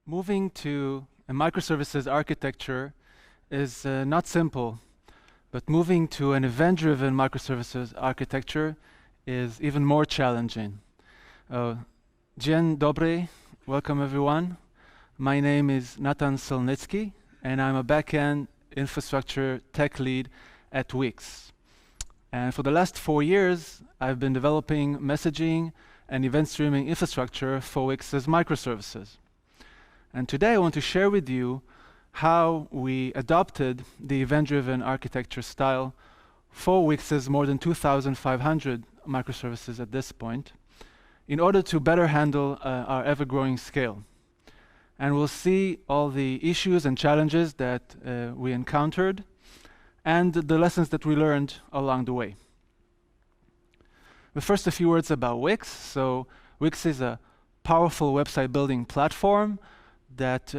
Moving to a microservices architecture is not simple, but moving to an event-driven microservices architecture is even more challenging. Dzień dobry, welcome everyone. My name is Natan Silnitsky, and I'm a backend infrastructure tech lead at Wix. And for the last 4 years, I've been developing messaging and event streaming infrastructure for Wix's microservices. And today I want to share with you how we adopted the event-driven architecture style for Wix's more than 2,500 microservices at this point, in order to better handle our ever-growing scale. And we'll see all the issues and challenges that we encountered and the lessons that we learned along the way. But first, a few words about Wix. So Wix is a powerful website building platform that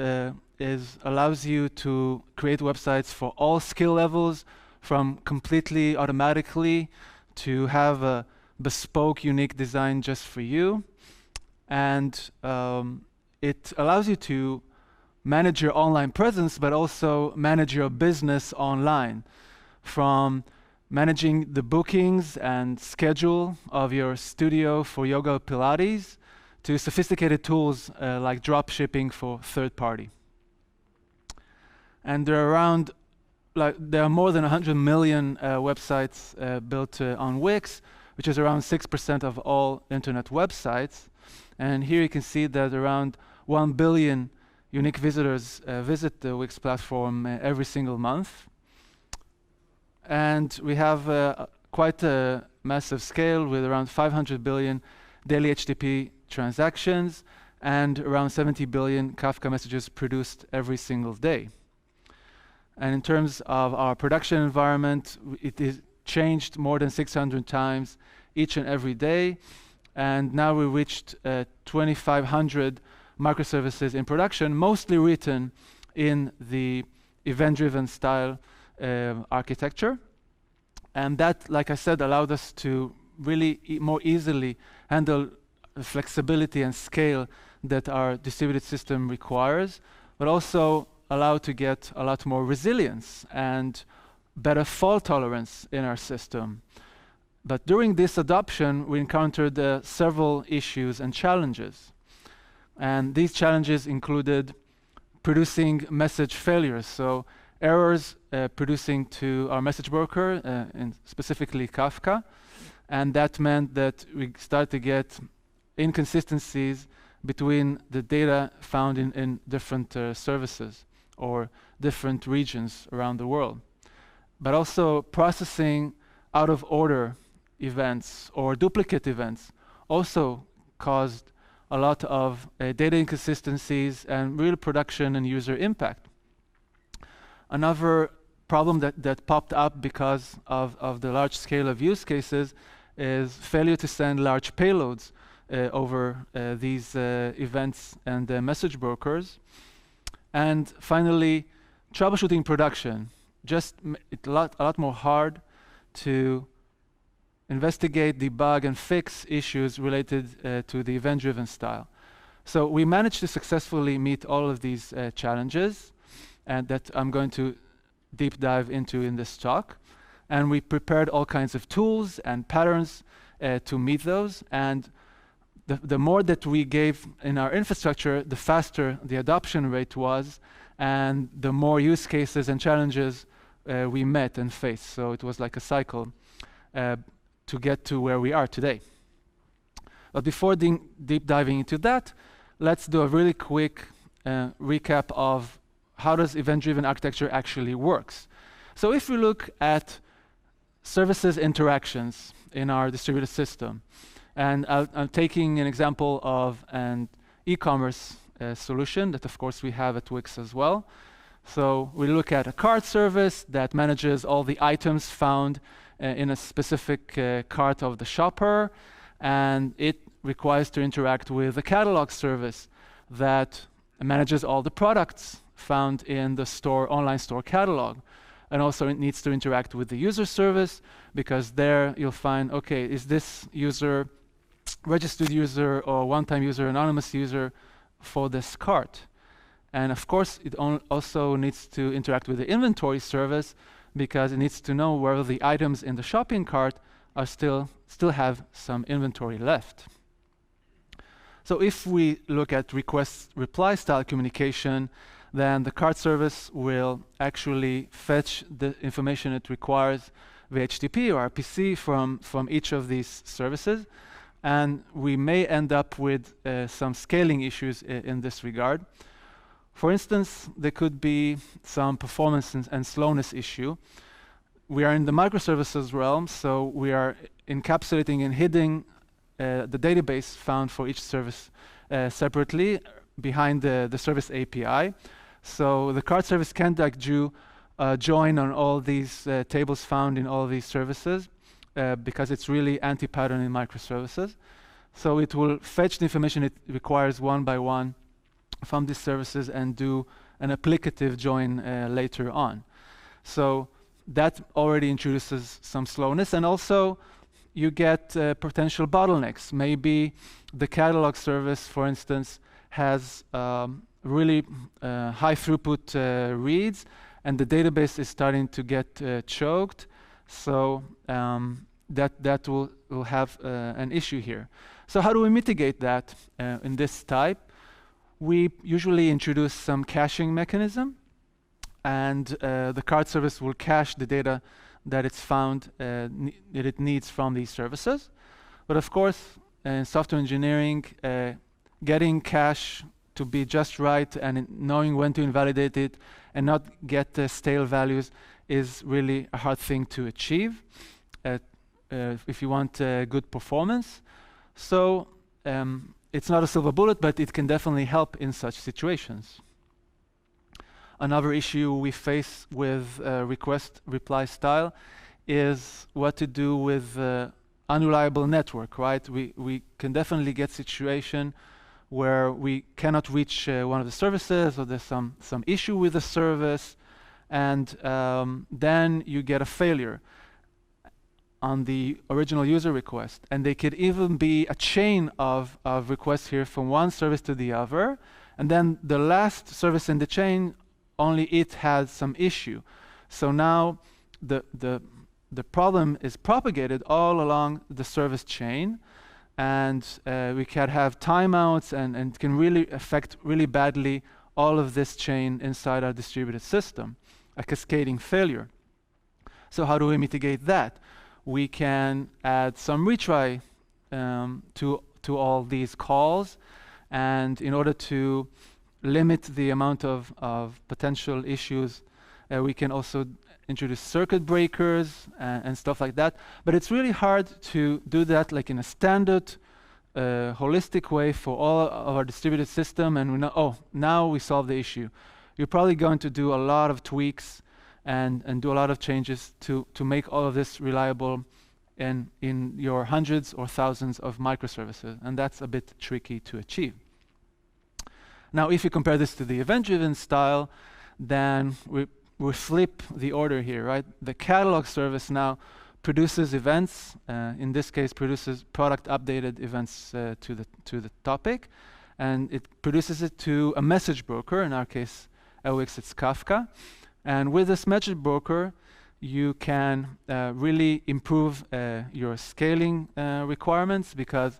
allows you to create websites for all skill levels, from completely automatically to have a bespoke, unique design just for you. And it allows you to manage your online presence, but also manage your business online, from managing the bookings and schedule of your studio for yoga or Pilates to sophisticated tools like drop shipping for third party. And there are more than 100 million websites built on Wix, which is around 6% of all internet websites. And here you can see that around 1 billion unique visitors visit the Wix platform every single month. And we have quite a massive scale with around 500 billion daily HTTP transactions and around 70 billion Kafka messages produced every single day. And in terms of our production environment, it is changed more than 600 times each and every day. And now we reached 2,500 microservices in production, mostly written in the event-driven style architecture. And that, like I said, allowed us to really more easily handle the flexibility and scale that our distributed system requires, but also allow to get a lot more resilience and better fault tolerance in our system. But during this adoption, we encountered several issues and challenges. And these challenges included producing message failures, so errors producing to our message broker, and specifically Kafka. And that meant that we started to get inconsistencies between the data found in different services or different regions around the world. But also processing out of order events or duplicate events also caused a lot of data inconsistencies and real production and user impact. Another problem that popped up because of the large scale of use cases is failure to send large payloads over these events and message brokers. And finally, troubleshooting production. Just a lot more hard to investigate, debug, and fix issues related to the event-driven style. So we managed to successfully meet all of these challenges, and that I'm going to deep dive into in this talk. And we prepared all kinds of tools and patterns to meet those. And the more that we gave in our infrastructure, the faster the adoption rate was, and the more use cases and challenges we met and faced. So it was like a cycle to get to where we are today. But before deep diving into that, let's do a really quick recap of how does event-driven architecture actually works. So if we look at services interactions in our distributed system, and I'm taking an example of an e-commerce solution that, of course, we have at Wix as well. So we look at a cart service that manages all the items found in a specific cart of the shopper, and it requires to interact with a catalog service that manages all the products found in the online store catalog. And also it needs to interact with the user service, because there you'll find, okay, is this user registered user or one-time user, anonymous user for this cart? And of course, it also needs to interact with the inventory service, because it needs to know whether the items in the shopping cart are still have some inventory left. So if we look at request-reply style communication, then the cart service will actually fetch the information it requires via HTTP or RPC from each of these services. And we may end up with some scaling issues in this regard. For instance, there could be some performance and slowness issue. We are in the microservices realm, so we are encapsulating and hiding the database found for each service separately behind the service API. So the cart service can't do join on all these tables found in all these services because it's really anti-pattern in microservices. So it will fetch the information it requires one by one from these services and do an applicative join later on. So that already introduces some slowness, and also you get potential bottlenecks. Maybe the catalog service, for instance, has really high throughput reads, and the database is starting to get choked. So that will have an issue here. So how do we mitigate that in this type? We usually introduce some caching mechanism, and the cart service will cache the data that it's found that it needs from these services. But of course, in software engineering, getting cache to be just right and knowing when to invalidate it and not get stale values is really a hard thing to achieve if you want good performance. So it's not a silver bullet, but it can definitely help in such situations. Another issue we face with request-reply style is what to do with unreliable network, right? We can definitely get situation where we cannot reach one of the services, or there's some issue with the service, and then you get a failure on the original user request. And they could even be a chain of requests here from one service to the other, and then the last service in the chain, only it has some issue. So now the problem is propagated all along the service chain, and we can have timeouts and can really affect really badly all of this chain inside our distributed system, a cascading failure. So how do we mitigate that? We can add some retry to all these calls, and in order to limit the amount of potential issues, we can also introduce circuit breakers and stuff like that. But it's really hard to do that like in a standard holistic way for all of our distributed system, and we know, oh, now we solve the issue. You're probably going to do a lot of tweaks and do a lot of changes to make all of this reliable in your hundreds or thousands of microservices, and that's a bit tricky to achieve. Now, if you compare this to the event-driven style, then we flip the order here, right? The catalog service now produces events, in this case produces product updated events to the topic, and it produces it to a message broker. In our case, LX, it's Kafka. And with this message broker, you can really improve your scaling requirements, because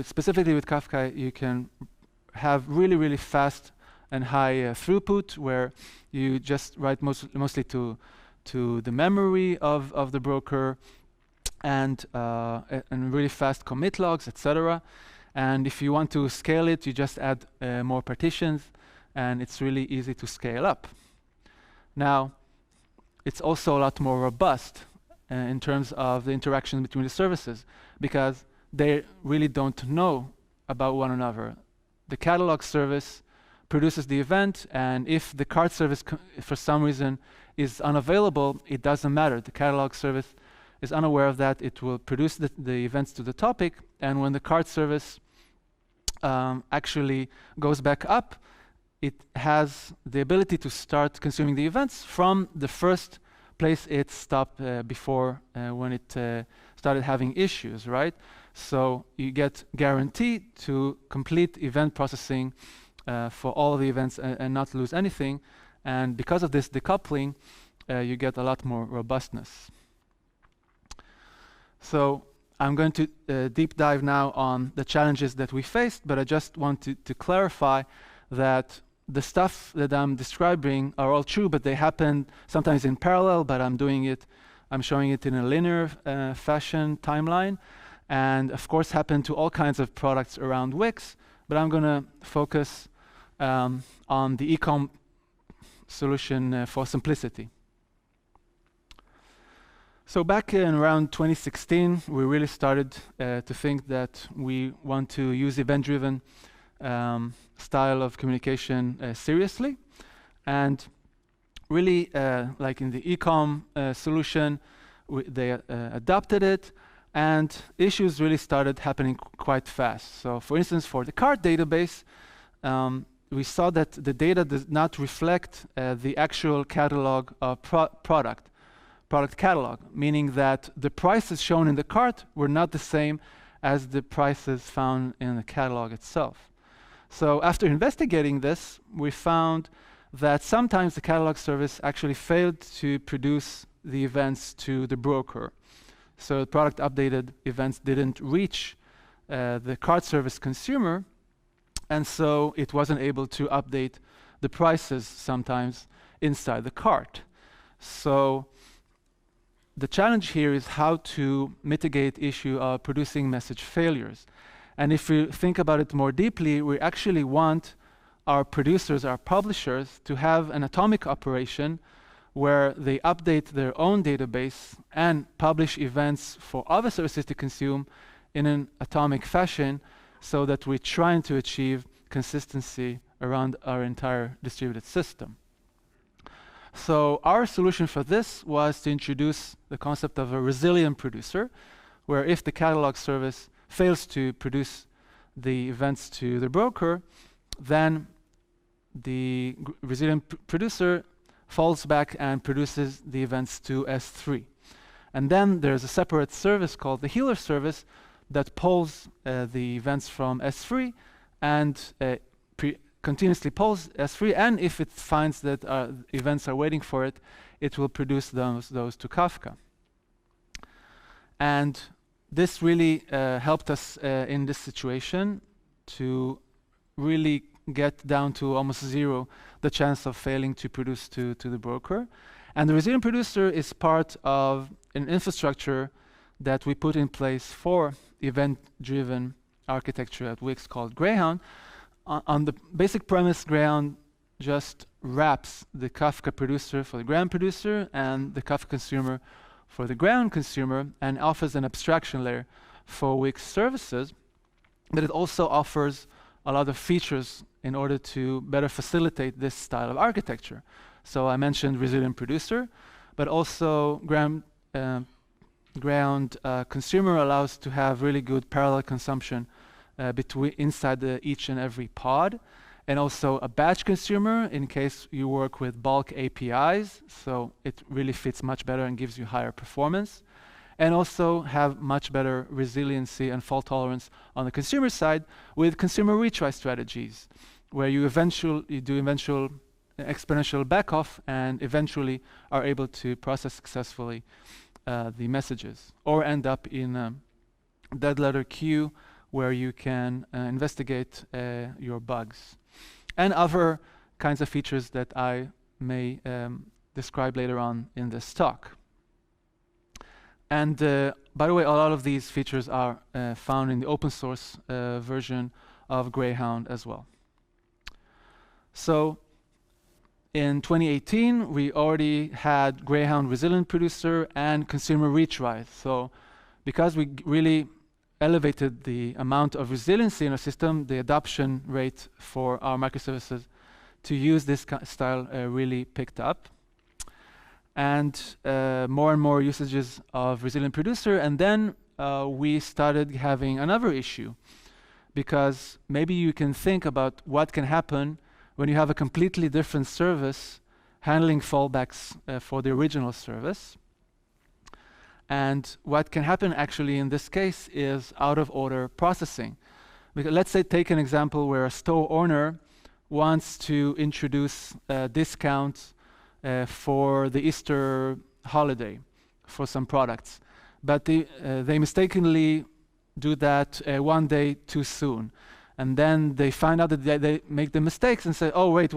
specifically with Kafka, you can have really, really fast and high throughput, where you just write mostly to the memory of the broker, and really fast commit logs, etc. And if you want to scale it, you just add more partitions, and it's really easy to scale up. Now, it's also a lot more robust in terms of the interaction between the services, because they really don't know about one another. The catalog service produces the event, and if the cart service for some reason is unavailable, it doesn't matter. The catalog service is unaware of that. It will produce the events to the topic, and when the cart service actually goes back up, it has the ability to start consuming the events from the first place it stopped before when it started having issues, right? So you get guaranteed to complete event processing for all the events and not lose anything. And because of this decoupling, you get a lot more robustness. So I'm going to deep dive now on the challenges that we faced, but I just want to clarify that the stuff that I'm describing are all true, but they happen sometimes in parallel, but I'm showing it in a linear fashion timeline, and of course happen to all kinds of products around Wix, but I'm going to focus on the ecom solution for simplicity. So back in around 2016, we really started to think that we want to use event-driven style of communication seriously. And really, like in the ecom solution, they adopted it, and issues really started happening quite fast. So for instance, for the cart database, we saw that the data does not reflect the actual catalog of product catalog, meaning that the prices shown in the cart were not the same as the prices found in the catalog itself. So after investigating this, we found that sometimes the catalog service actually failed to produce the events to the broker. So product updated events didn't reach the cart service consumer, and so it wasn't able to update the prices sometimes inside the cart. So the challenge here is how to mitigate issue of producing message failures. And if we think about it more deeply, we actually want our producers, our publishers, to have an atomic operation where they update their own database and publish events for other services to consume in an atomic fashion, so that we're trying to achieve consistency around our entire distributed system. So our solution for this was to introduce the concept of a resilient producer, where if the catalog service fails to produce the events to the broker, then the resilient producer falls back and produces the events to S3. And then there's a separate service called the healer service that pulls the events from S3 and continuously polls S3, and if it finds that events are waiting for it, it will produce those to Kafka. And this really helped us in this situation to really get down to almost zero the chance of failing to produce to the broker. And the resilient producer is part of an infrastructure that we put in place for event-driven architecture at Wix called Greyhound. On the basic premise, Greyhound just wraps the Kafka producer for the Greyhound producer and the Kafka consumer for the Greyhound consumer, and offers an abstraction layer for Wix services. But it also offers a lot of features in order to better facilitate this style of architecture. So I mentioned resilient producer, but also Greyhound consumer allows to have really good parallel consumption inside each and every pod, and also a batch consumer in case you work with bulk APIs, so it really fits much better and gives you higher performance, and also have much better resiliency and fault tolerance on the consumer side with consumer retry strategies, where you do eventual exponential backoff and eventually are able to process successfully the messages, or end up in a dead letter queue where you can investigate your bugs, and other kinds of features that I may describe later on in this talk. And by the way, a lot of these features are found in the open source version of Greyhound as well. So in 2018, we already had Greyhound Resilient Producer and Consumer Retry. So because we really elevated the amount of resiliency in our system, the adoption rate for our microservices to use this style really picked up. And more and more usages of Resilient Producer. And then we started having another issue, because maybe you can think about what can happen when you have a completely different service handling fallbacks for the original service. And what can happen actually in this case is out of order processing. Because let's say take an example where a store owner wants to introduce discounts for the Easter holiday for some products, but they mistakenly do that one day too soon, and then they find out that they make the mistakes and say, oh wait,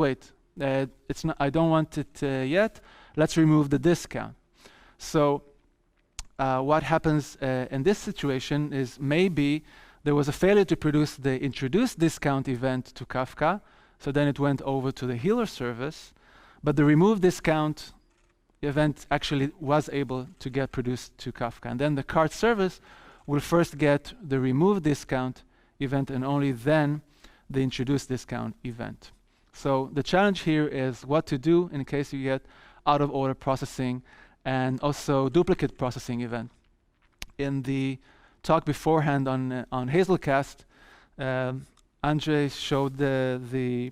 it's not, I don't want it yet, let's remove the discount. So what happens in this situation is maybe there was a failure to produce the introduced discount event to Kafka, so then it went over to the healer service, but the remove discount event actually was able to get produced to Kafka, and then the cart service will first get the remove discount event and only then the introduce discount event. So the challenge here is what to do in case you get out of order processing and also duplicate processing event. In the talk beforehand on Hazelcast, Andre showed the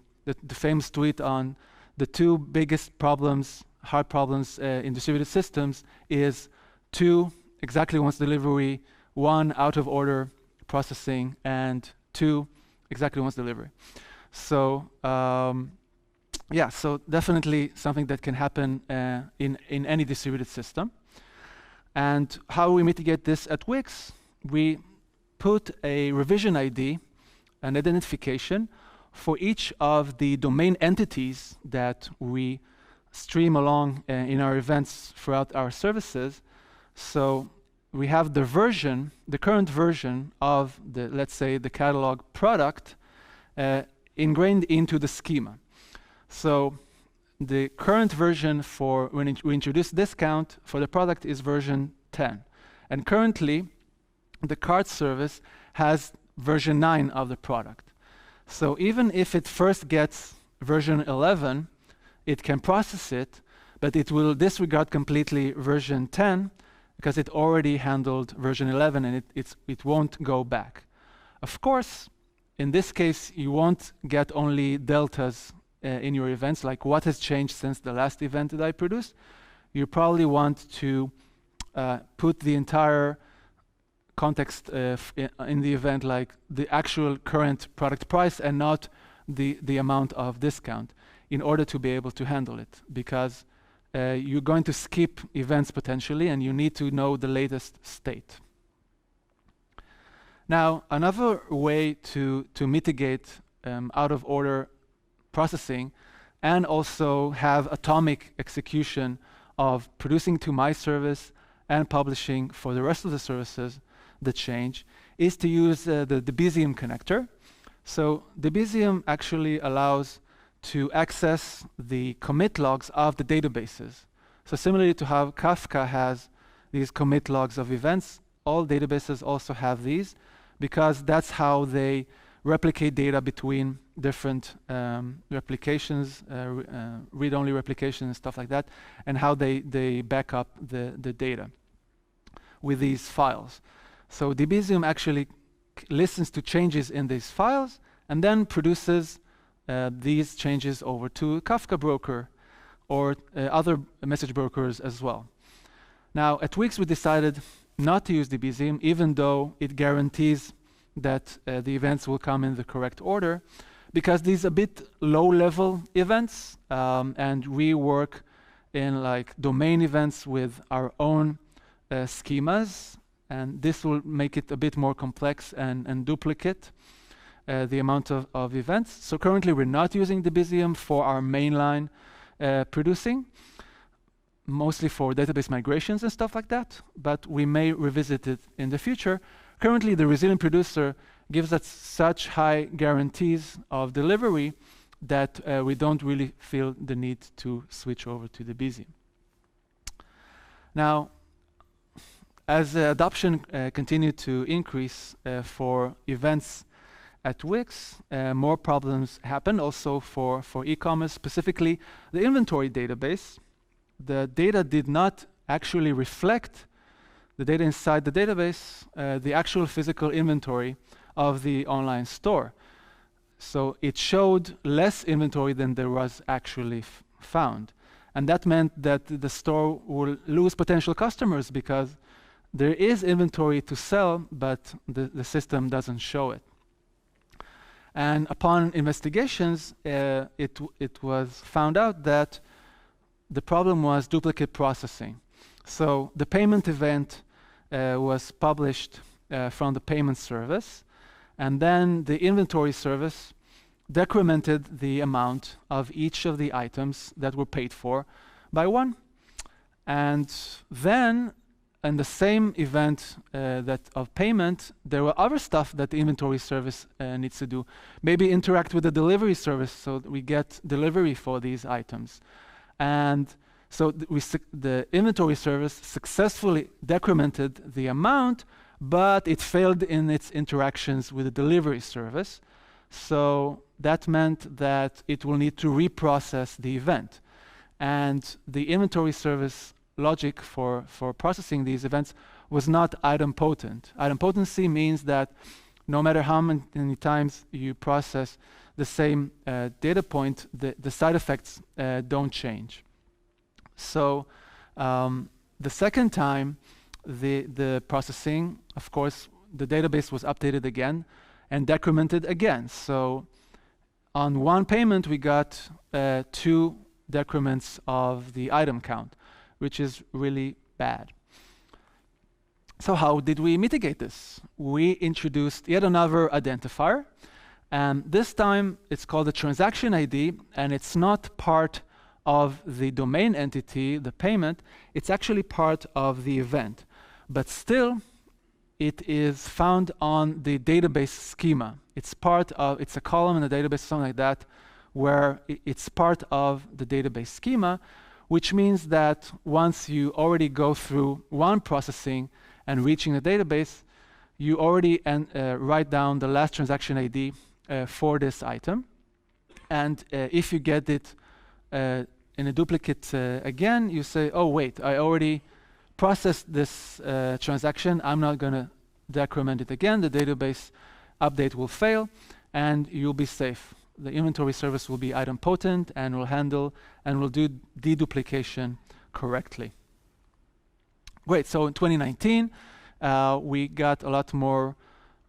famous tweet on the two biggest problems, hard problems in distributed systems is 2 exactly once delivery, 1 out of order processing, and 2 exactly once delivery. So yeah, so definitely something that can happen in any distributed system. And how we mitigate this at Wix? We put a revision ID, an identification, for each of the domain entities that we stream along in our events throughout our services. So we have the version, the current version of the, let's say, the catalog product ingrained into the schema. So the current version for when we introduce discount for the product is version 10. And currently, the cart service has version 9 of the product. So even if it first gets version 11, it can process it, but it will disregard completely version 10 because it already handled version 11 and it won't go back. Of course, in this case, you won't get only deltas in your events, like what has changed since the last event that I produced. You probably want to put the entire context in the event, like the actual current product price and not the amount of discount, in order to be able to handle it, because you're going to skip events potentially and you need to know the latest state. Now, another way to mitigate out of order processing and also have atomic execution of producing to my service and publishing for the rest of the services the change is to use the debugging connector. So debugging actually allows to access the commit logs of the databases. So similarly to how Kafka has these commit logs of events, all databases also have these, because that's how they replicate data between different replications, read-only replication and stuff like that, and how they back up the data with these files. So debugging actually listens to changes in these files and then produces these changes over to Kafka broker or other message brokers as well. Now, at Wix, we decided not to use debugging, even though it guarantees that the events will come in the correct order, because these are a bit low-level events, and we work in like domain events with our own schemas, and this will make it a bit more complex and duplicate the amount of events. So currently we're not using debugging for our mainline producing, mostly for database migrations and stuff like that, but we may revisit it in the future. Currently, the resilient producer gives us such high guarantees of delivery that we don't really feel the need to switch over to debugging. Now, as adoption continued to increase for events at Wix, more problems happen also for e-commerce, specifically the inventory database. The data did not actually reflect the data inside the database, the actual physical inventory of the online store. So it showed less inventory than there was actually found. And that meant that the store will lose potential customers because there is inventory to sell, but the system doesn't show it. And upon investigations, it was found out that the problem was duplicate processing. So the payment event was published from the payment service, and then the inventory service decremented the amount of each of the items that were paid for by 1. And then in the same event that of payment, there were other stuff that the inventory service needs to do. Maybe interact with the delivery service so that we get delivery for these items. And so the inventory service successfully decremented the amount, but it failed in its interactions with the delivery service. So that meant that it will need to reprocess the event. And the inventory service logic for processing these events was not idempotent. Idempotency means that no matter how many times you process the same data point, the side effects don't change. So the second time, the processing, of course, the database was updated again and decremented again. So on one payment, we got 2 decrements of the item count, which is really bad. So how did we mitigate this? We introduced yet another identifier, and this time it's called the transaction ID, and it's not part of the domain entity, the payment, it's actually part of the event. But still, it is found on the database schema. It's a column in the database, something like that, where it's part of the database schema, which means that once you already go through one processing and reaching the database, you already write down the last transaction ID for this item. And if you get it in a duplicate again, you say, oh wait, I already processed this transaction, I'm not going to decrement it again, the database update will fail, and you'll be safe. The inventory service will be idempotent and will handle and will do deduplication correctly. Great, so in 2019, we got a lot more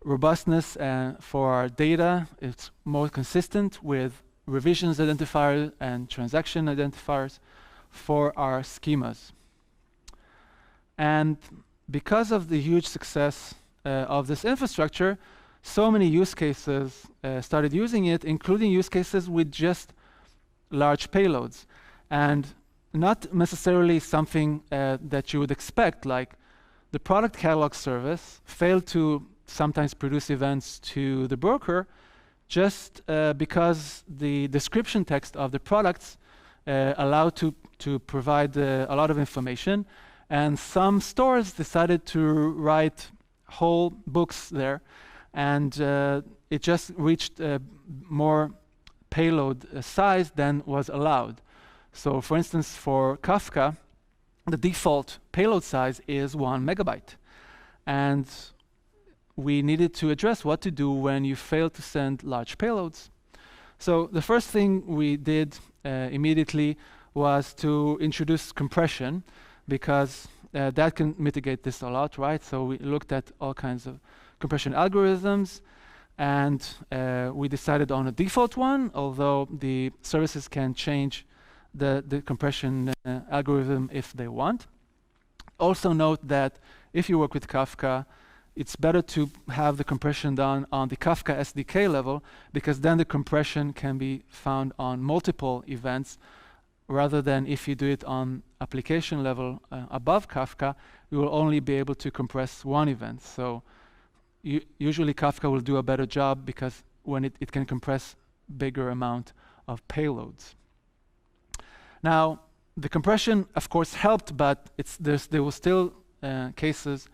robustness for our data. It's more consistent with revisions identifiers and transaction identifiers for our schemas. And because of the huge success of this infrastructure, so many use cases started using it, including use cases with just large payloads. And not necessarily something that you would expect, like the product catalog service failed to sometimes produce events to the broker just because the description text of the products allowed to provide a lot of information. And some stores decided to write whole books there, and it just reached more payload size than was allowed. So for instance, for Kafka, the default payload size is 1 megabyte. And we needed to address what to do when you fail to send large payloads. So the first thing we did immediately was to introduce compression, because that can mitigate this a lot, right? So we looked at all kinds of compression algorithms, and we decided on a default one, although the services can change the compression algorithm if they want. Also note that if you work with Kafka, it's better to have the compression done on the Kafka SDK level, because then the compression can be found on multiple events, rather than if you do it on application level above Kafka, you will only be able to compress one event. So usually Kafka will do a better job, because when it can compress bigger amount of payloads. Now, the compression, of course, helped, but there were still cases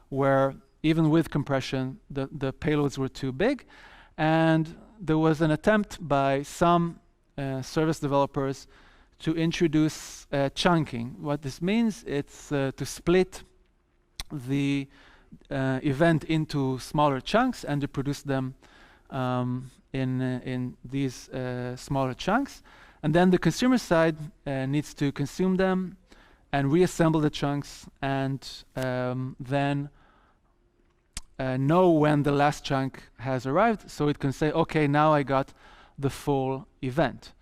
where even with compression, the payloads were too big, and there was an attempt by some service developers to introduce chunking. What this means, it's to split the event into smaller chunks and to produce them in these smaller chunks. And then the consumer side needs to consume them and reassemble the chunks, and then know when the last chunk has arrived, so it can say, okay, now I got the full event.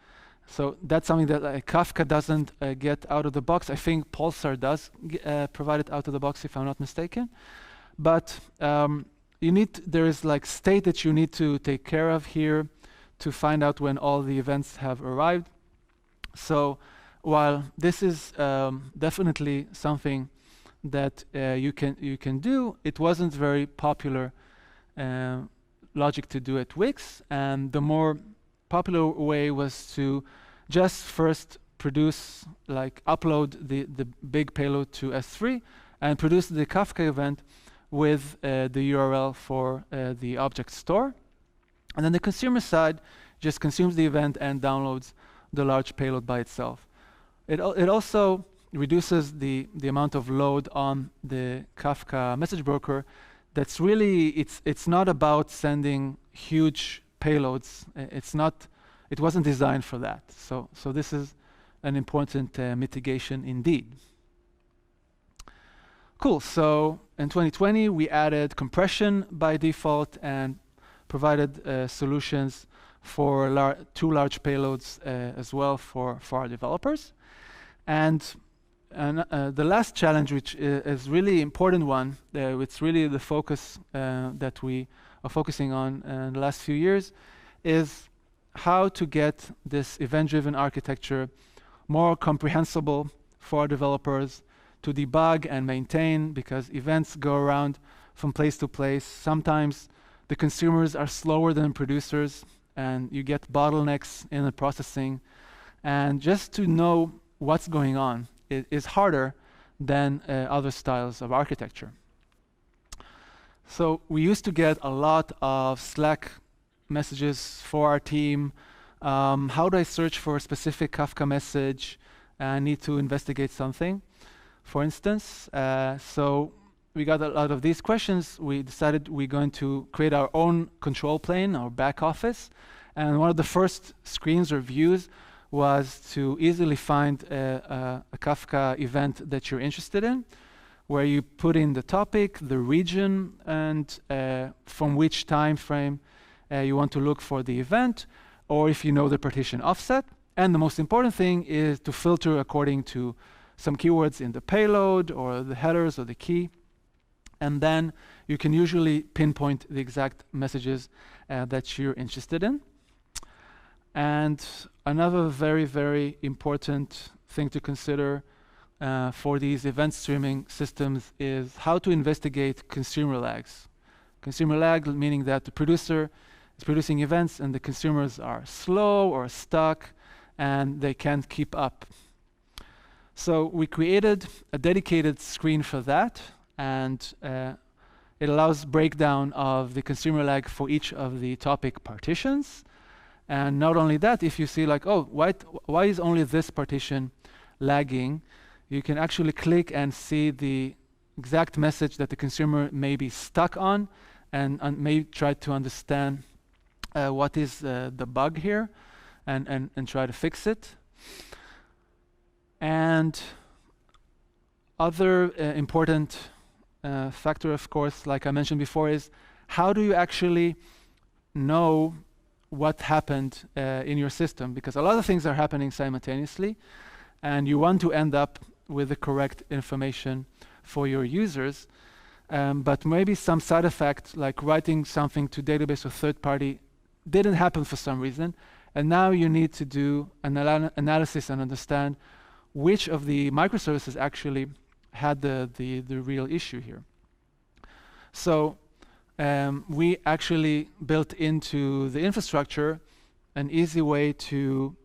So that's something that Kafka doesn't get out of the box. I think Pulsar does provide it out of the box, if I'm not mistaken. But there is like state that you need to take care of here to find out when all the events have arrived. So while this is definitely something that you can do, it wasn't very popular logic to do at Wix, and the more popular way was to just first produce, like upload the big payload to S3 and produce the Kafka event with the URL for the object store. And then the consumer side just consumes the event and downloads the large payload by itself. It also reduces the amount of load on the Kafka message broker. That's really, it's not about sending huge payloads. It wasn't designed for that. So this is an important mitigation indeed. Cool, so in 2020, we added compression by default and provided solutions for 2 large payloads as well for our developers. And the last challenge, which is really important one, it's really the focus that we are focusing on in the last few years, is how to get this event-driven architecture more comprehensible for our developers to debug and maintain, because events go around from place to place. Sometimes the consumers are slower than producers, and you get bottlenecks in the processing. And just to know what's going on is harder than other styles of architecture. So we used to get a lot of Slack messages for our team. How do I search for a specific Kafka message? I need to investigate something, for instance. So we got a lot of these questions. We decided we're going to create our own control plane, our back office. And one of the first screens or views was to easily find a Kafka event that you're interested in, where you put in the topic, the region, and from which time frame you want to look for the event, or if you know the partition offset. And the most important thing is to filter according to some keywords in the payload or the headers or the key. And then you can usually pinpoint the exact messages that you're interested in. And another very, very important thing to consider for these event streaming systems is how to investigate consumer lags. Consumer lag meaning that the producer is producing events and the consumers are slow or stuck and they can't keep up. So we created a dedicated screen for that, and it allows breakdown of the consumer lag for each of the topic partitions. And not only that, if you see like, oh, why is only this partition lagging, you can actually click and see the exact message that the consumer may be stuck on, and may try to understand what is the bug here, and try to fix it. And other important factor, of course, like I mentioned before, is how do you actually know what happened in your system? Because a lot of things are happening simultaneously, and you want to end up with the correct information for your users. But maybe some side effect, like writing something to database or third party, didn't happen for some reason, and now you need to do an analysis and understand which of the microservices actually had the real issue here. So we actually built into the infrastructure an easy way to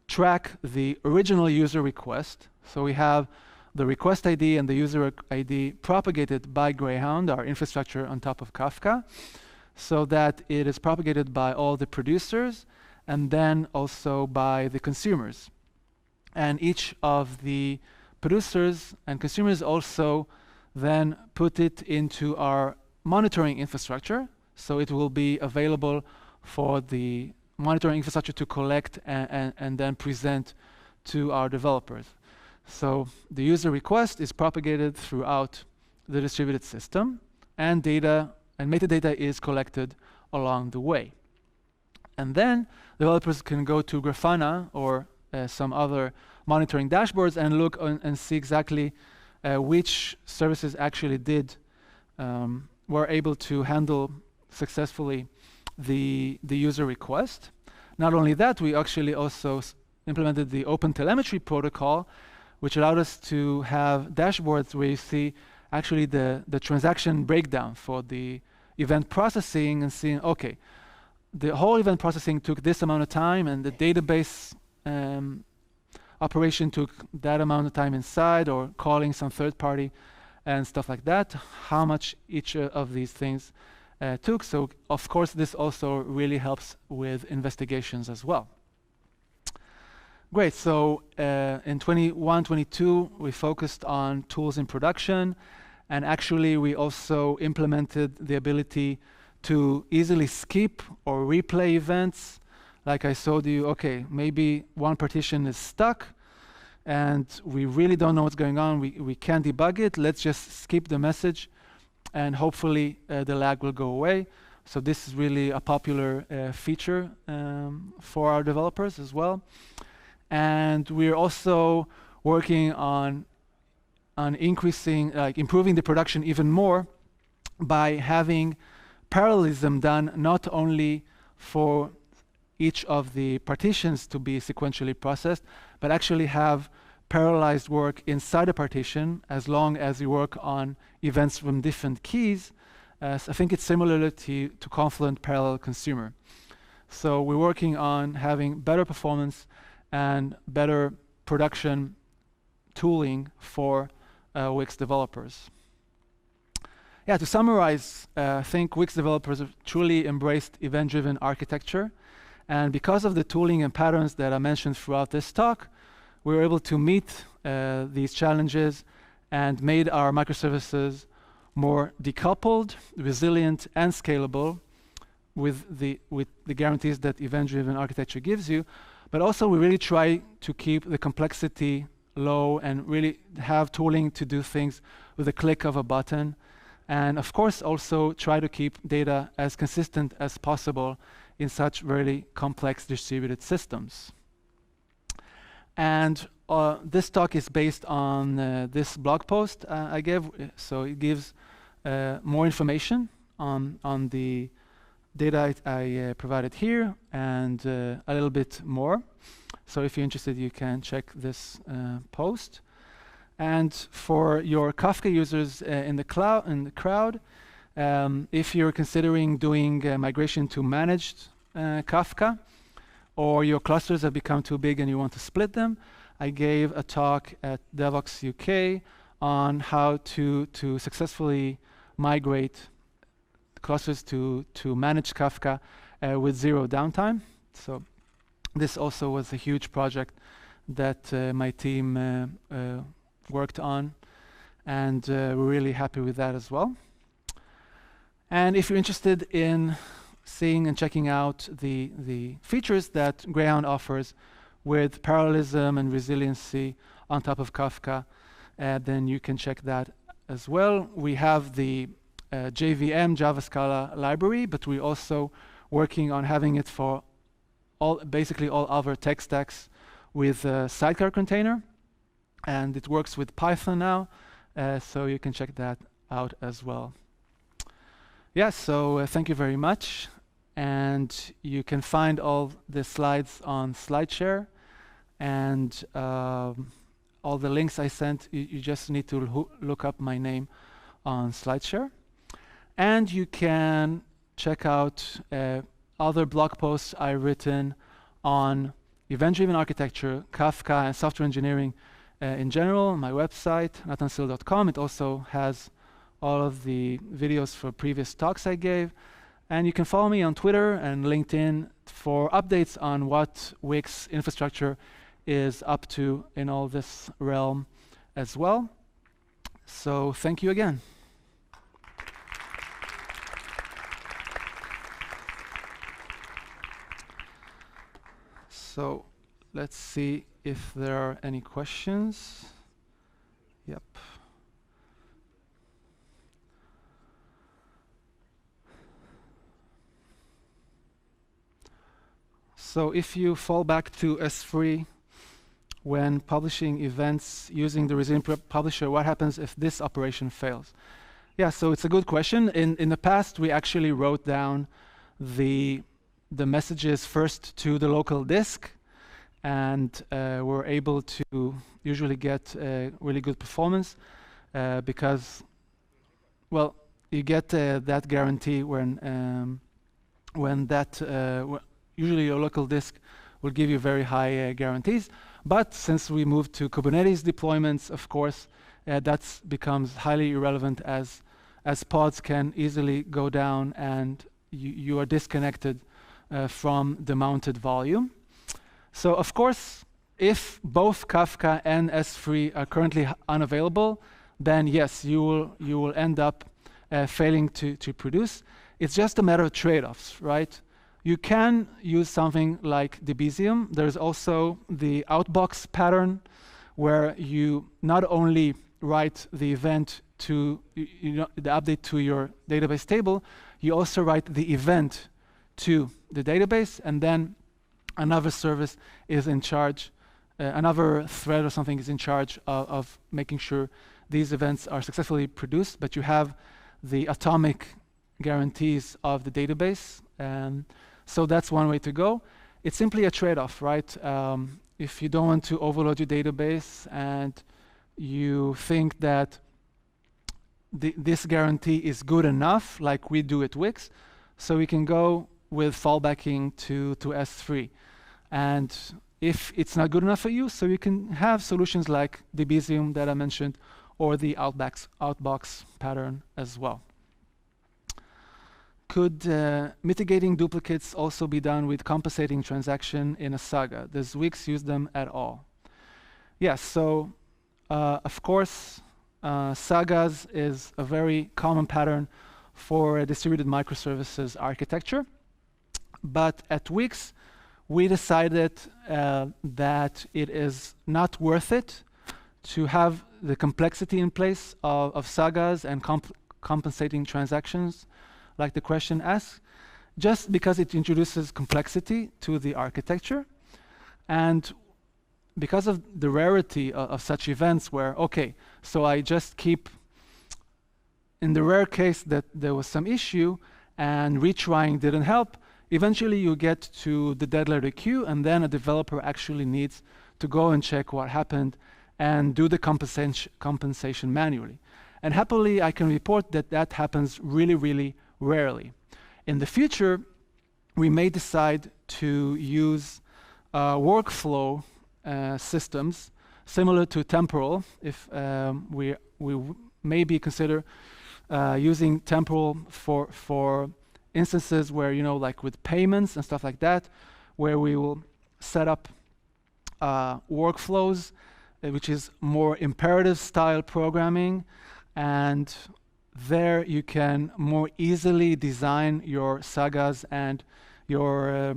track the original user request. So we have the request ID and the user ID propagated by Greyhound, our infrastructure on top of Kafka, so that it is propagated by all the producers and then also by the consumers. And each of the producers and consumers also then put it into our monitoring infrastructure, so it will be available for the monitoring infrastructure to collect and then present to our developers. So the user request is propagated throughout the distributed system, and data and metadata is collected along the way. And then developers can go to Grafana or some other monitoring dashboards and look and see exactly which services actually were able to handle successfully the user request. Not only that, we actually also implemented the Open Telemetry protocol, which allowed us to have dashboards where you see actually the transaction breakdown for the event processing and seeing, okay, the whole event processing took this amount of time and the database operation took that amount of time inside, or calling some third party and stuff like that, how much each of these things took. So of course this also really helps with investigations as well. Great, so in 21-22 we focused on tools in production, and actually we also implemented the ability to easily skip or replay events. Like I showed you, okay, maybe one partition is stuck and we really don't know what's going on, we can't debug it, let's just skip the message and hopefully the lag will go away. So this is really a popular feature for our developers as well. And we're also working on increasing, improving the production even more by having parallelism done not only for each of the partitions to be sequentially processed, but actually have parallelized work inside a partition as long as you work on events from different keys. So I think it's similar to Confluent Parallel Consumer. So we're working on having better performance and better production tooling for Wix developers. Yeah, to summarize, I think Wix developers have truly embraced event-driven architecture. And because of the tooling and patterns that I mentioned throughout this talk, we were able to meet these challenges and made our microservices more decoupled, resilient, and scalable with the guarantees that event-driven architecture gives you. But also we really try to keep the complexity low and really have tooling to do things with a click of a button. And of course also try to keep data as consistent as possible in such really complex distributed systems. And this talk is based on this blog post I gave. So it gives more information on the data I provided here and a little bit more. So if you're interested, you can check this post. And for your Kafka users in the crowd, if you're considering doing migration to managed Kafka, or your clusters have become too big and you want to split them, I gave a talk at Devox UK on how to successfully migrate clusters to managed Kafka with zero downtime. So this also was a huge project that my team worked on, and we're really happy with that as well. And if you're interested in seeing and checking out the features that Greyhound offers with parallelism and resiliency on top of Kafka, then you can check that as well. We have the JVM Java Scala library, but we're also working on having it for basically all other tech stacks with a sidecar container, and it works with Python now, so you can check that out as well. Yeah, so thank you very much, and you can find all the slides on SlideShare, and all the links I sent, you just need to look up my name on SlideShare. And you can check out other blog posts I've written on event-driven architecture, Kafka, and software engineering in general on my website, natansil.com. It also has all of the videos for previous talks I gave. And you can follow me on Twitter and LinkedIn for updates on what Wix infrastructure is up to in all this realm as well. So thank you again. So let's see if there are any questions. Yep. So if you fall back to S3 when publishing events using the resilient publisher, what happens if this operation fails? Yeah, so it's a good question. In the past, we actually wrote down the messages first to the local disk, and we're able to usually get really good performance because, well, you get that guarantee when usually your local disk will give you very high guarantees. But since we moved to Kubernetes deployments, of course, that becomes highly irrelevant as pods can easily go down and you are disconnected from the mounted volume. So of course, if both Kafka and S3 are currently unavailable, then yes, you will end up failing to produce. It's just a matter of trade-offs, right? You can use something like debugging. There's also the outbox pattern, where you not only write the event to the update to your database table, you also write the event to the database, and then another service is in charge, another thread or something is in charge of making sure these events are successfully produced, but you have the atomic guarantees of the database. So that's one way to go. It's simply a trade-off, right? If you don't want to overload your database and you think that this guarantee is good enough, like we do at Wix, so we can go with fallbacking to S3. And if it's not good enough for you, so you can have solutions like debugging that I mentioned, or the outbox pattern as well. Could mitigating duplicates also be done with compensating transaction in a Saga? Does Wix use them at all? Yes, so of course, Sagas is a very common pattern for a distributed microservices architecture. But at Wix, we decided that it is not worth it to have the complexity in place of Sagas and compensating transactions, like the question asks, just because it introduces complexity to the architecture. And because of the rarity of such events where, okay, so I just keep, in the rare case that there was some issue and retrying didn't help, eventually you get to the dead letter queue, and then a developer actually needs to go and check what happened and do the compensation manually. And happily, I can report that that happens really, really rarely. In the future, we may decide to use workflow systems similar to temporal. If we maybe consider using temporal for instances where, you know, like with payments and stuff like that, where we will set up workflows, which is more imperative style programming, and there you can more easily design your sagas and your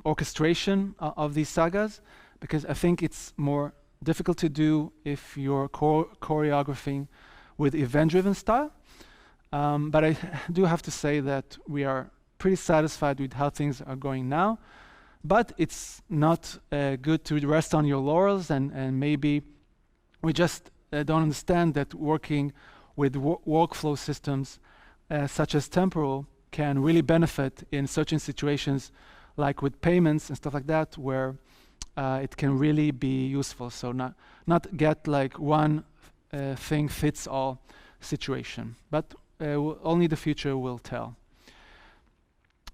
orchestration of these sagas, because I think it's more difficult to do if you're choreographing with event-driven style. But I do have to say that we are pretty satisfied with how things are going now. But it's not good to rest on your laurels, and maybe we just don't understand that working with workflow systems such as temporal can really benefit in certain situations, like with payments and stuff like that, where it can really be useful. So not get like one thing fits all situation, but only the future will tell.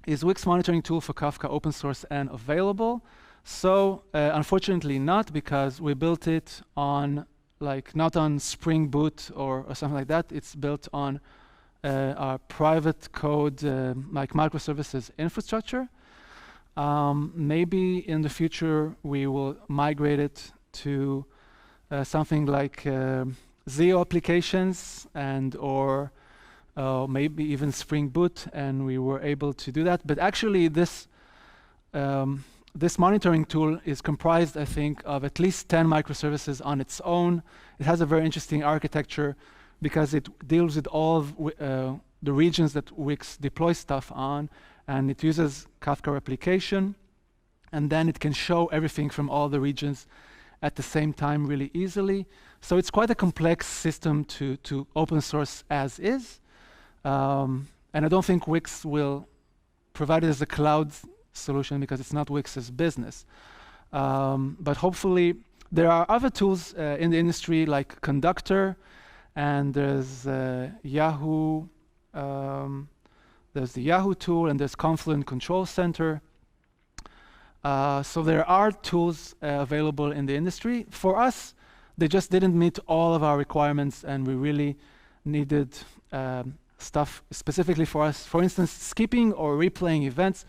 Is Wix monitoring tool for Kafka open source and available? So unfortunately not, because we built it on not on Spring Boot or something like that. It's built on our private code like microservices infrastructure. Maybe in the future we will migrate it to something like Zio applications or maybe even Spring Boot, and we were able to do that. But actually this this monitoring tool is comprised, I think, of at least 10 microservices on its own. It has a very interesting architecture because it deals with all of the regions that Wix deploys stuff on, and it uses Kafka replication and then it can show everything from all the regions at the same time really easily. So it's quite a complex system to open source as is. And I don't think Wix will provide it as a cloud solution because it's not Wix's business. But hopefully, there are other tools in the industry like Conductor, and there's Yahoo. There's the Yahoo tool, and there's Confluent Control Center. So there are tools available in the industry. For us, they just didn't meet all of our requirements, and we really needed stuff specifically for us. For instance, skipping or replaying events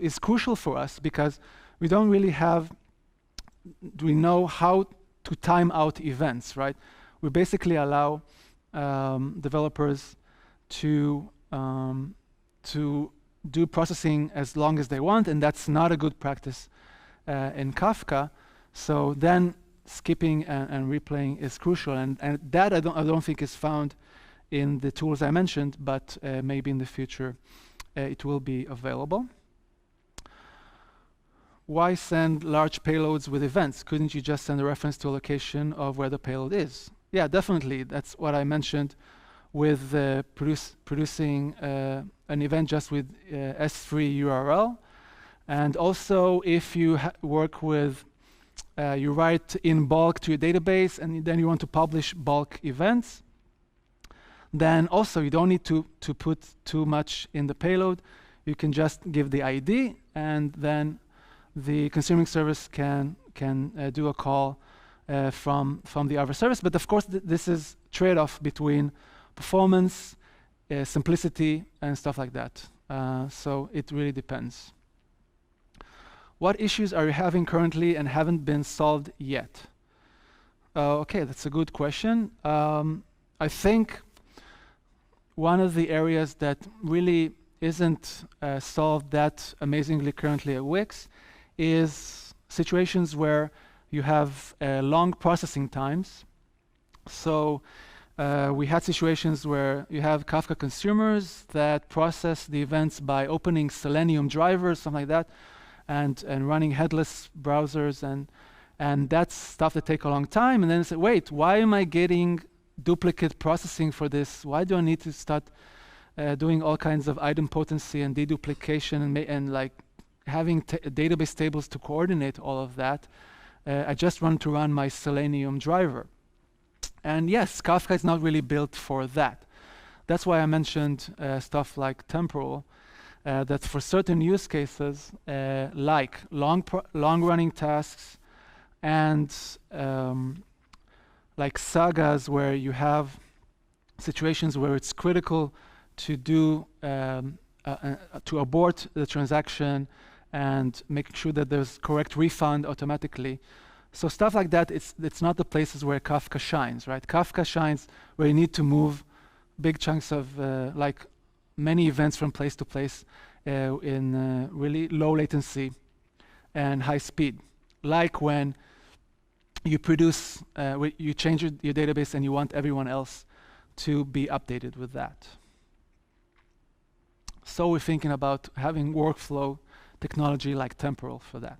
is crucial for us because we don't really we know how to time out events, right? We basically allow developers to do processing as long as they want, and that's not a good practice in Kafka. So then skipping and replaying is crucial, and that I don't think is found in the tools I mentioned, but maybe in the future it will be available. Why send large payloads with events? Couldn't you just send a reference to a location of where the payload is? Yeah, definitely. That's what I mentioned with producing an event just with S3 URL. And also, if you work with, you write in bulk to your database, and then you want to publish bulk events, then also you don't need to put too much in the payload. You can just give the ID, and then the consuming service can do a call from the other service. But of course, this is trade-off between performance, simplicity, and stuff like that. So it really depends. What issues are you having currently and haven't been solved yet? Okay, that's a good question. I think one of the areas that really isn't solved that amazingly currently at Wix is situations where you have long processing times. So we had situations where you have Kafka consumers that process the events by opening Selenium drivers, something like that, and running headless browsers, and that's stuff that take a long time. And then say, wait, why am I getting duplicate processing for this? Why do I need to start doing all kinds of idempotency and deduplication and like having database tables to coordinate all of that? I just want to run my Selenium driver. And yes, Kafka is not really built for that. That's why I mentioned stuff like temporal, that for certain use cases, like long-running tasks and like sagas where you have situations where it's critical to do to abort the transaction and make sure that there's correct refund automatically. So stuff like that, it's not the places where Kafka shines, right? Kafka shines where you need to move big chunks of like many events from place to place in really low latency and high speed. Like when you produce, you change your database and you want everyone else to be updated with that. So we're thinking about having workflow technology like temporal for that.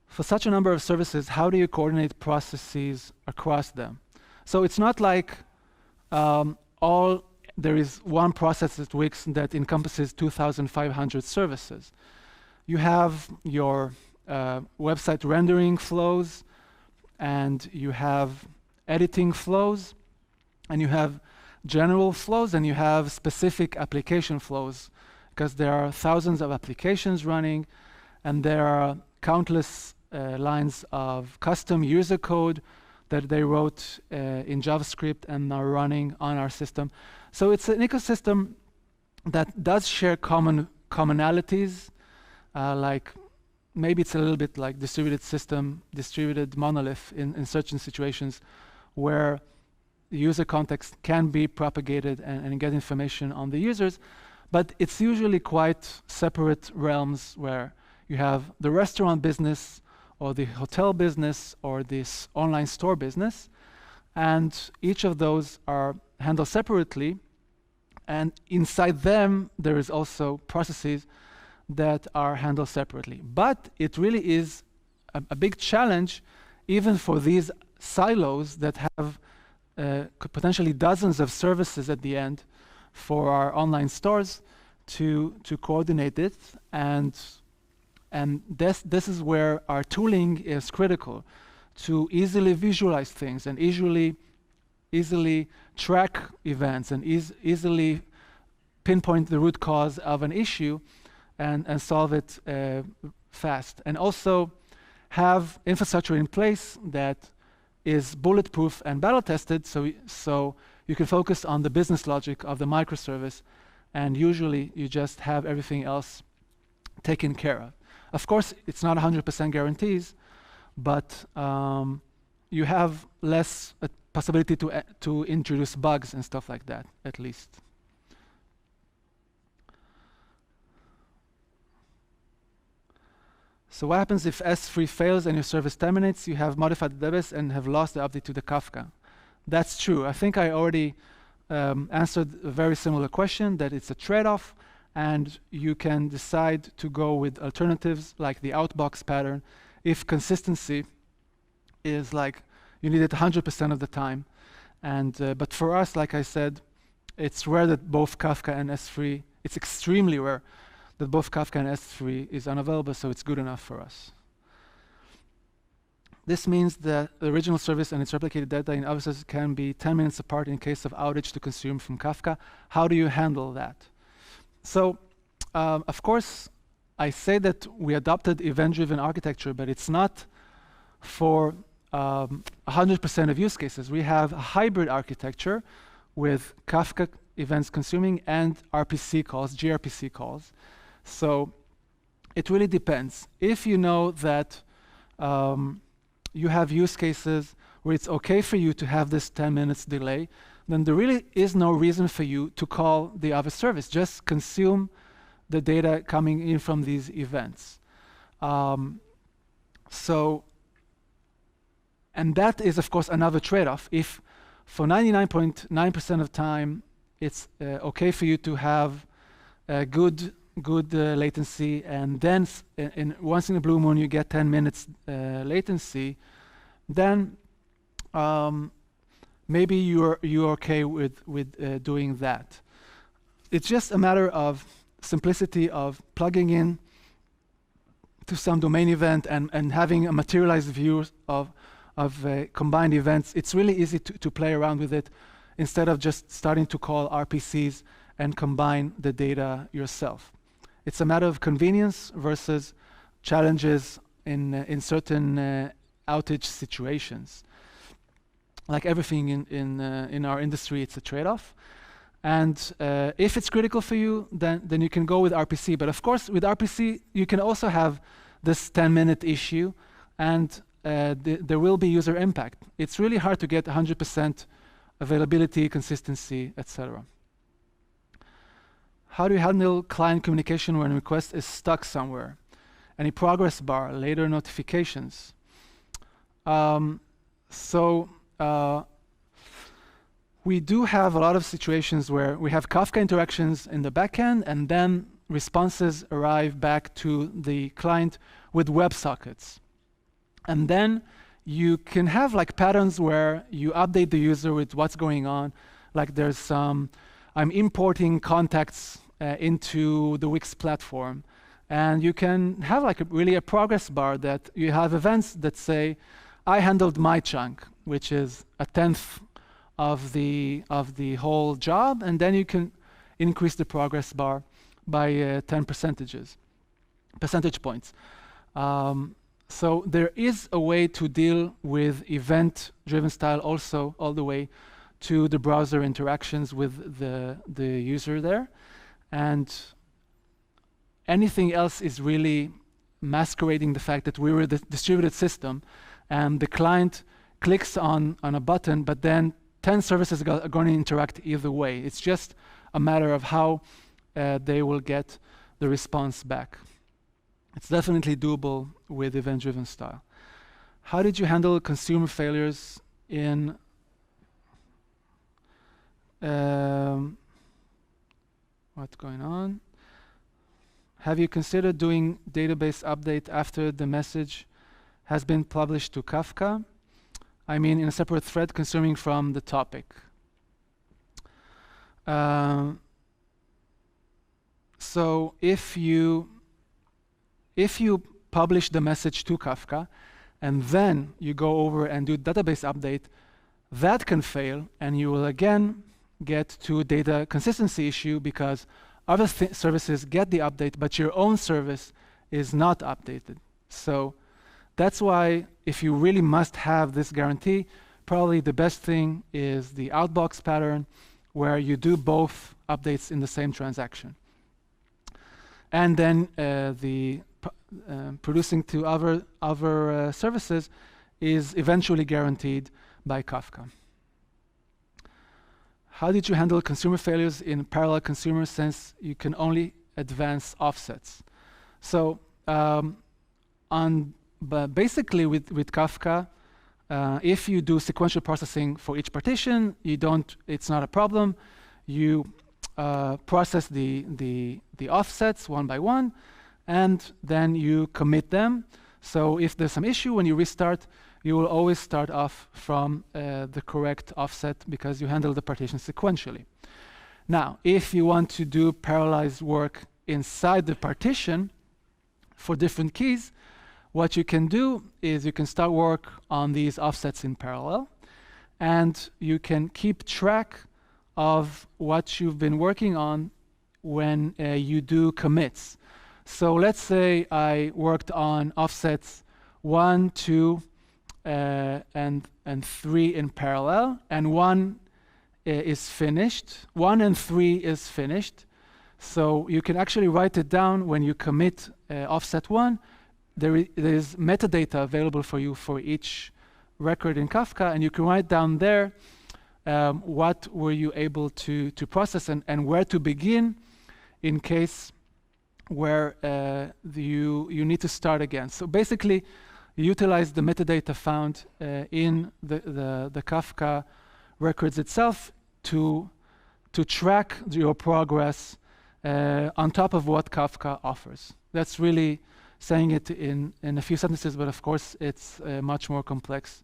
For such a number of services, how do you coordinate processes across them? So it's not like there is one process at Wix that encompasses 2,500 services. You have your website rendering flows, and you have editing flows, and you have general flows, and you have specific application flows, because there are thousands of applications running, and there are countless lines of custom user code that they wrote in JavaScript and are running on our system. So it's an ecosystem that does share commonalities, like maybe it's a little bit like distributed system, distributed monolith in certain situations where the user context can be propagated and get information on the users, but it's usually quite separate realms where you have the restaurant business or the hotel business or this online store business, and each of those are handled separately, and inside them there is also processes that are handled separately. But it really is a big challenge, even for these silos that have potentially dozens of services at the end for our online stores to coordinate it. And this is where our tooling is critical, to easily visualize things and easily track events and easily pinpoint the root cause of an issue and solve it fast. And also have infrastructure in place that is bulletproof and battle tested, so you can focus on the business logic of the microservice, and usually you just have everything else taken care of. Of course, it's not 100% guarantees, but you have less possibility to introduce bugs and stuff like that, at least. So what happens if S3 fails and your service terminates? You have modified the database and have lost the update to the Kafka. That's true. I think I already answered a very similar question, that it's a trade-off, and you can decide to go with alternatives like the outbox pattern if consistency is like you need it 100% of the time. And but for us, like I said, it's rare that both Kafka and S3, it's extremely rare that both Kafka and S3 is unavailable, so it's good enough for us. This means that the original service and its replicated data in other services can be 10 minutes apart in case of outage to consume from Kafka. How do you handle that? So, of course, I say that we adopted event-driven architecture, but it's not for 100% of use cases. We have a hybrid architecture with Kafka events consuming and RPC calls, gRPC calls. So it really depends. If you know that you have use cases where it's okay for you to have this 10 minutes delay, then there really is no reason for you to call the other service. Just consume the data coming in from these events. And that is, of course, another trade-off. If for 99.9% of time, it's okay for you to have good latency, and then once in a blue moon you get 10 minutes latency, then maybe you're okay with doing that. It's just a matter of simplicity of plugging in to some domain event and having a materialized view of combined events. It's really easy to play around with it instead of just starting to call RPCs and combine the data yourself. It's a matter of convenience versus challenges in certain outage situations. Like everything in our industry, it's a trade-off. And if it's critical for you, then you can go with RPC. But of course, with RPC, you can also have this 10-minute issue, and there will be user impact. It's really hard to get 100% availability, consistency, etc. How do you handle client communication when a request is stuck somewhere? Any progress bar, later notifications? We do have a lot of situations where we have Kafka interactions in the backend, and then responses arrive back to the client with WebSockets. And then you can have like patterns where you update the user with what's going on. Like there's some, I'm importing contacts into the Wix platform. And you can have like really a progress bar that you have events that say, I handled my chunk, which is 1/10 of the whole job, and then you can increase the progress bar by 10 percentage points. So there is a way to deal with event-driven style also all the way to the browser interactions with the user there. And anything else is really masquerading the fact that we were the distributed system, and the client clicks on a button, but then 10 services are going to interact either way. It's just a matter of how they will get the response back. It's definitely doable with event-driven style. How did you handle consumer failures in what's going on? have you considered doing database update after the message has been published to Kafka? I mean, in a separate thread consuming from the topic. So if you publish the message to Kafka and then you go over and do database update, that can fail, and you will again get to a data consistency issue because other services get the update, but your own service is not updated. So that's why if you really must have this guarantee, probably the best thing is the outbox pattern, where you do both updates in the same transaction. And then the producing to other services is eventually guaranteed by Kafka. How did you handle consumer failures in parallel consumer, since you can only advance offsets? So basically with Kafka, if you do sequential processing for each partition, it's not a problem. You process the offsets one by one, and then you commit them. So if there's some issue when you restart, you will always start off from the correct offset because you handle the partition sequentially. Now, if you want to do parallelized work inside the partition for different keys, what you can do is you can start work on these offsets in parallel, and you can keep track of what you've been working on when you do commits. So let's say I worked on offsets 1, 2, and 3 in parallel, and 1 is finished. 1 and 3 is finished. So you can actually write it down when you commit offset 1. There is metadata available for you for each record in Kafka, and you can write down there what were you able to process and where to begin in case where you need to start again. So basically, you utilize the metadata found in the Kafka records itself to track your progress on top of what Kafka offers. That's really saying it in a few sentences, but of course it's much more complex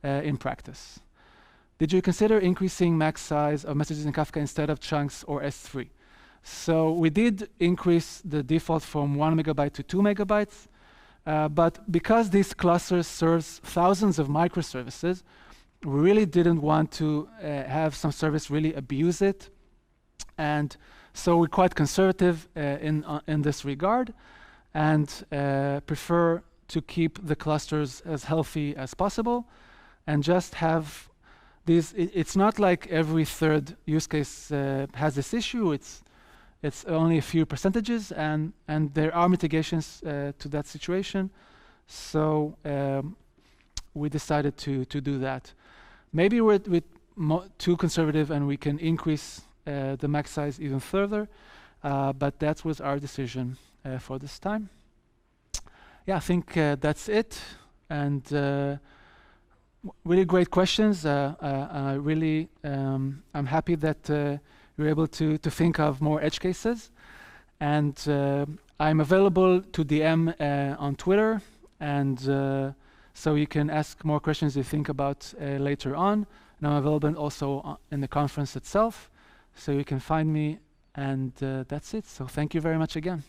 in practice. Did you consider increasing max size of messages in Kafka instead of chunks or S3? So we did increase the default from 1 megabyte to 2 megabytes, but because this cluster serves thousands of microservices, we really didn't want to have some service really abuse it. And so we're quite conservative in this regard, and prefer to keep the clusters as healthy as possible and just have these. It's not like every third use case has this issue. It's only a few percentages, and there are mitigations to that situation. So we decided to do that. Maybe we're too conservative and we can increase the max size even further, but that was our decision for this time. Yeah, I think that's it. And really great questions. I really, I'm happy that you're able to think of more edge cases. And I'm available to DM on Twitter, and so you can ask more questions you think about later on. And I'm available also in the conference itself, so you can find me, and that's it. So thank you very much again.